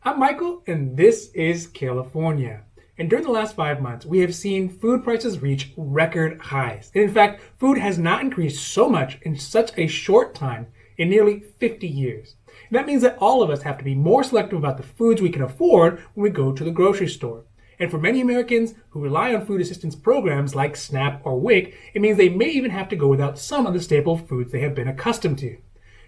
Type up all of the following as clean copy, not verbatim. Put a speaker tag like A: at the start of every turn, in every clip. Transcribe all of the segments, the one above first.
A: I'm Michael, and this is California. And during the last 5 months, we have seen food prices reach record highs. And in fact, food has not increased so much in such a short time in nearly 50 years. And that means that all of us have to be more selective about the foods we can afford when we go to the grocery store. And for many Americans who rely on food assistance programs like SNAP or WIC, it means they may even have to go without some of the staple foods they have been accustomed to.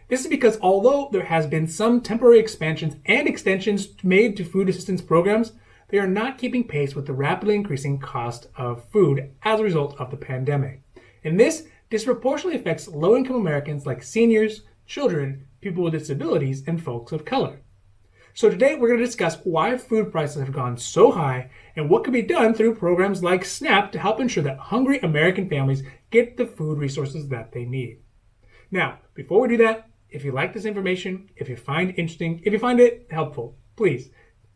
A: This is because although there has been some temporary expansions and extensions made to food assistance programs, they are not keeping pace with the rapidly increasing cost of food as a result of the pandemic. And this disproportionately affects low-income Americans like seniors, children, people with disabilities, and folks of color. So today we're going to discuss why food prices have gone so high and what can be done through programs like SNAP to help ensure that hungry American families get the food resources that they need. Now, before we do that, if you like this information, if you find it interesting, if you find it helpful, please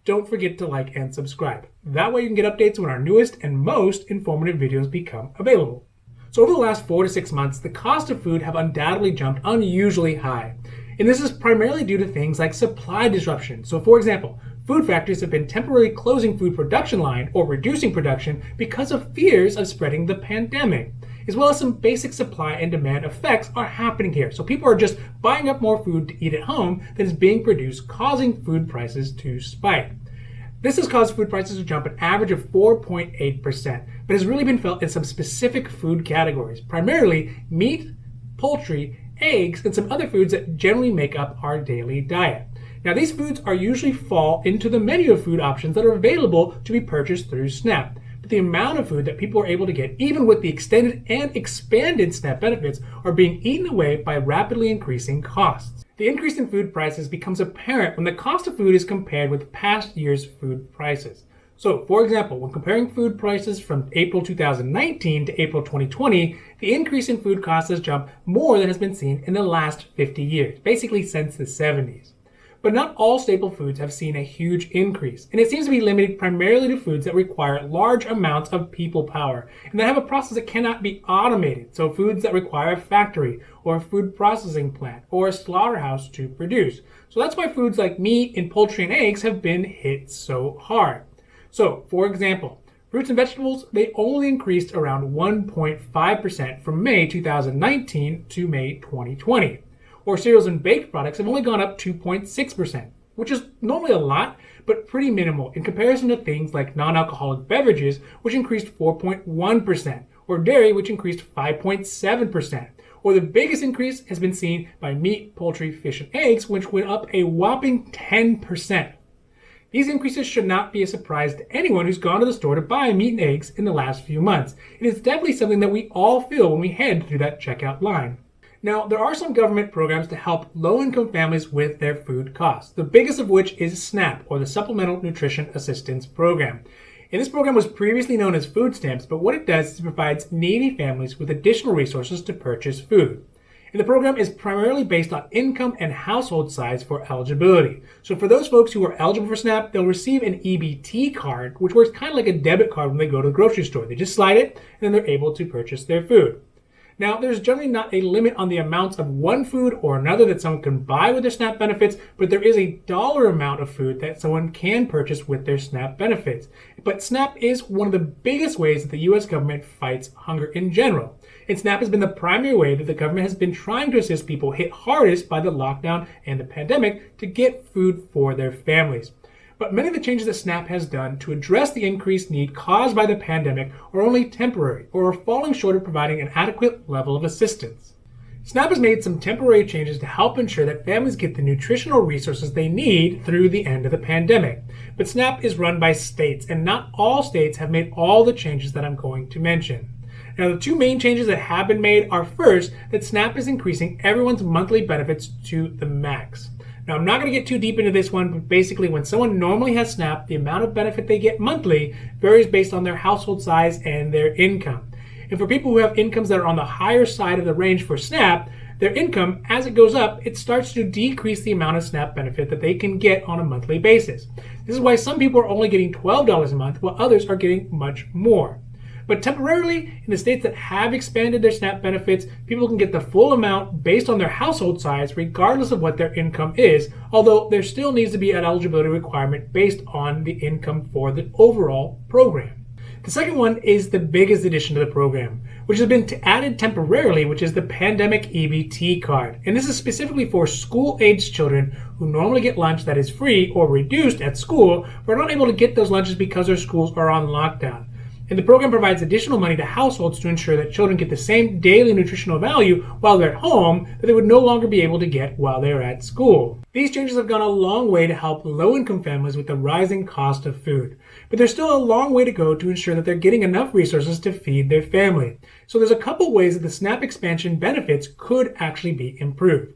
A: don't forget to like and subscribe. That way you can get updates when our newest and most informative videos become available. So over the last 4 to 6 months, the cost of food have undoubtedly jumped unusually high. And this is primarily due to things like supply disruption. So for example, food factories have been temporarily closing food production line or reducing production because of fears of spreading the pandemic, as well as some basic supply and demand effects are happening here. So people are just buying up more food to eat at home than is being produced, causing food prices to spike. This has caused food prices to jump an average of 4.8%, but has really been felt in some specific food categories, primarily meat, poultry, eggs, and some other foods that generally make up our daily diet. Now, these foods are usually fall into the menu of food options that are available to be purchased through SNAP. But the amount of food that people are able to get, even with the extended and expanded SNAP benefits, are being eaten away by rapidly increasing costs. The increase in food prices becomes apparent when the cost of food is compared with past year's food prices. So, for example, when comparing food prices from April 2019 to April 2020, the increase in food costs has jumped more than has been seen in the last 50 years, basically since the 70s. But not all staple foods have seen a huge increase, and it seems to be limited primarily to foods that require large amounts of people power and that have a process that cannot be automated. So foods that require a factory or a food processing plant or a slaughterhouse to produce. So that's why foods like meat and poultry and eggs have been hit so hard. So, for example, fruits and vegetables, they only increased around 1.5% from May 2019 to May 2020. Or cereals and baked products have only gone up 2.6%, which is normally a lot, but pretty minimal in comparison to things like non-alcoholic beverages, which increased 4.1%, or dairy, which increased 5.7%. Or the biggest increase has been seen by meat, poultry, fish, and eggs, which went up a whopping 10%. These increases should not be a surprise to anyone who's gone to the store to buy meat and eggs in the last few months. It is definitely something that we all feel when we head through that checkout line. Now, there are some government programs to help low-income families with their food costs, the biggest of which is SNAP, or the Supplemental Nutrition Assistance Program. And this program was previously known as food stamps, but what it does is it provides needy families with additional resources to purchase food. And the program is primarily based on income and household size for eligibility. So for those folks who are eligible for SNAP, they'll receive an EBT card, which works kind of like a debit card when they go to the grocery store. They just slide it, and then they're able to purchase their food. Now, there's generally not a limit on the amounts of one food or another that someone can buy with their SNAP benefits, but there is a dollar amount of food that someone can purchase with their SNAP benefits. But SNAP is one of the biggest ways that the U.S. government fights hunger in general. And SNAP has been the primary way that the government has been trying to assist people hit hardest by the lockdown and the pandemic to get food for their families. But many of the changes that SNAP has done to address the increased need caused by the pandemic are only temporary or are falling short of providing an adequate level of assistance. SNAP has made some temporary changes to help ensure that families get the nutritional resources they need through the end of the pandemic. But SNAP is run by states, and not all states have made all the changes that I'm going to mention. Now, the two main changes that have been made are first, that SNAP is increasing everyone's monthly benefits to the max. Now, I'm not going to get too deep into this one, but basically when someone normally has SNAP, the amount of benefit they get monthly varies based on their household size and their income. And for people who have incomes that are on the higher side of the range for SNAP, their income, as it goes up, it starts to decrease the amount of SNAP benefit that they can get on a monthly basis. This is why some people are only getting $12 a month, while others are getting much more. But temporarily, in the states that have expanded their SNAP benefits, people can get the full amount based on their household size, regardless of what their income is, although there still needs to be an eligibility requirement based on the income for the overall program. The second one is the biggest addition to the program, which has been added temporarily, which is the pandemic EBT card. And this is specifically for school-aged children who normally get lunch that is free or reduced at school, but are not able to get those lunches because their schools are on lockdown. And the program provides additional money to households to ensure that children get the same daily nutritional value while they're at home that they would no longer be able to get while they're at school. These changes have gone a long way to help low-income families with the rising cost of food. But there's still a long way to go to ensure that they're getting enough resources to feed their family. So there's a couple ways that the SNAP expansion benefits could actually be improved.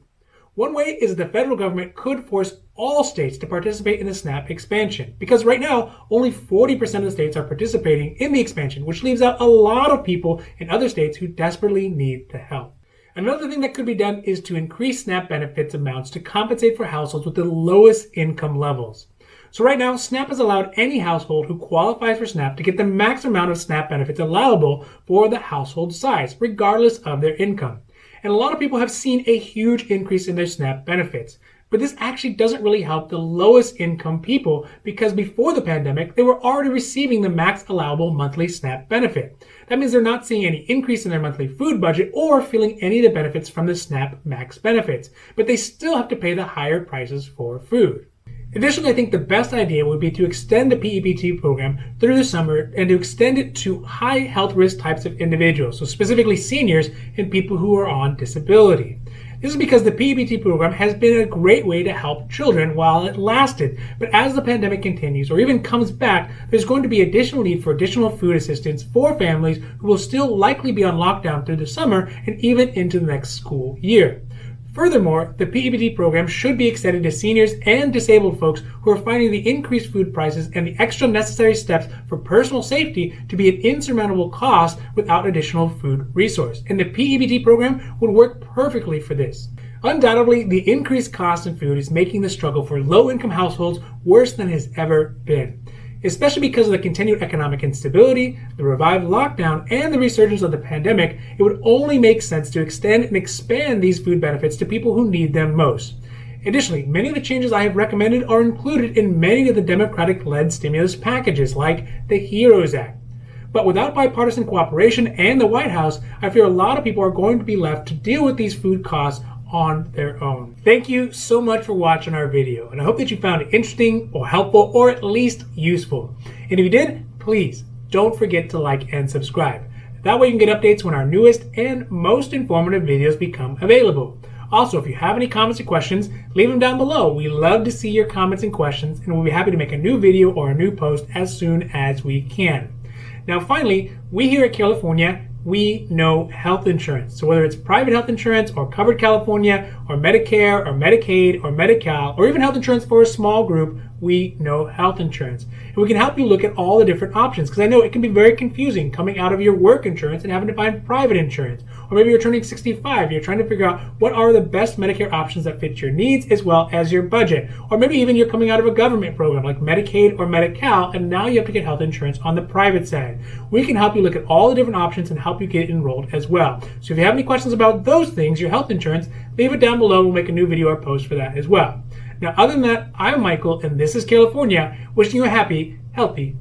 A: One way is that the federal government could force all states to participate in the SNAP expansion, because right now only 40% of the states are participating in the expansion, which leaves out a lot of people in other states who desperately need the help. Another thing that could be done is to increase SNAP benefits amounts to compensate for households with the lowest income levels. So right now, SNAP has allowed any household who qualifies for SNAP to get the max amount of SNAP benefits allowable for the household size, regardless of their income. And a lot of people have seen a huge increase in their SNAP benefits. But this actually doesn't really help the lowest income people, because before the pandemic, they were already receiving the max allowable monthly SNAP benefit. That means they're not seeing any increase in their monthly food budget or feeling any of the benefits from the SNAP max benefits, but they still have to pay the higher prices for food. Additionally, I think the best idea would be to extend the PEBT program through the summer and to extend it to high health risk types of individuals, so specifically seniors and people who are on disability. This is because the PEBT program has been a great way to help children while it lasted, but as the pandemic continues or even comes back, there's going to be additional need for additional food assistance for families who will still likely be on lockdown through the summer and even into the next school year. Furthermore, the PEBT program should be extended to seniors and disabled folks who are finding the increased food prices and the extra necessary steps for personal safety to be an insurmountable cost without additional food resource. And the PEBT program would work perfectly for this. Undoubtedly, the increased cost in food is making the struggle for low-income households worse than it has ever been. Especially because of the continued economic instability, the revived lockdown, and the resurgence of the pandemic, it would only make sense to extend and expand these food benefits to people who need them most. Additionally, many of the changes I have recommended are included in many of the Democratic-led stimulus packages, like the HEROES Act. But without bipartisan cooperation and the White House, I fear a lot of people are going to be left to deal with these food costs on their own. Thank you so much for watching our video, and I hope that you found it interesting or helpful or at least useful. And if you did, please don't forget to like and subscribe. That way you can get updates when our newest and most informative videos become available. Also, if you have any comments or questions, leave them down below. We love to see your comments and questions, and we'll be happy to make a new video or a new post as soon as we can. Now finally, we here at California, we know health insurance. So whether it's private health insurance or Covered California or Medicare or Medicaid or Medi-Cal or even health insurance for a small group, we know health insurance. And we can help you look at all the different options, because I know it can be very confusing coming out of your work insurance and having to find private insurance. Or maybe you're turning 65, you're trying to figure out what are the best Medicare options that fit your needs as well as your budget. Or maybe even you're coming out of a government program like Medicaid or Medi-Cal, and now you have to get health insurance on the private side. We can help you look at all the different options and help you get enrolled as well. So if you have any questions about those things, your health insurance, leave it down below. We'll make a new video or post for that as well. Now, other than that, I'm Michael, and this is California, wishing you a happy, healthy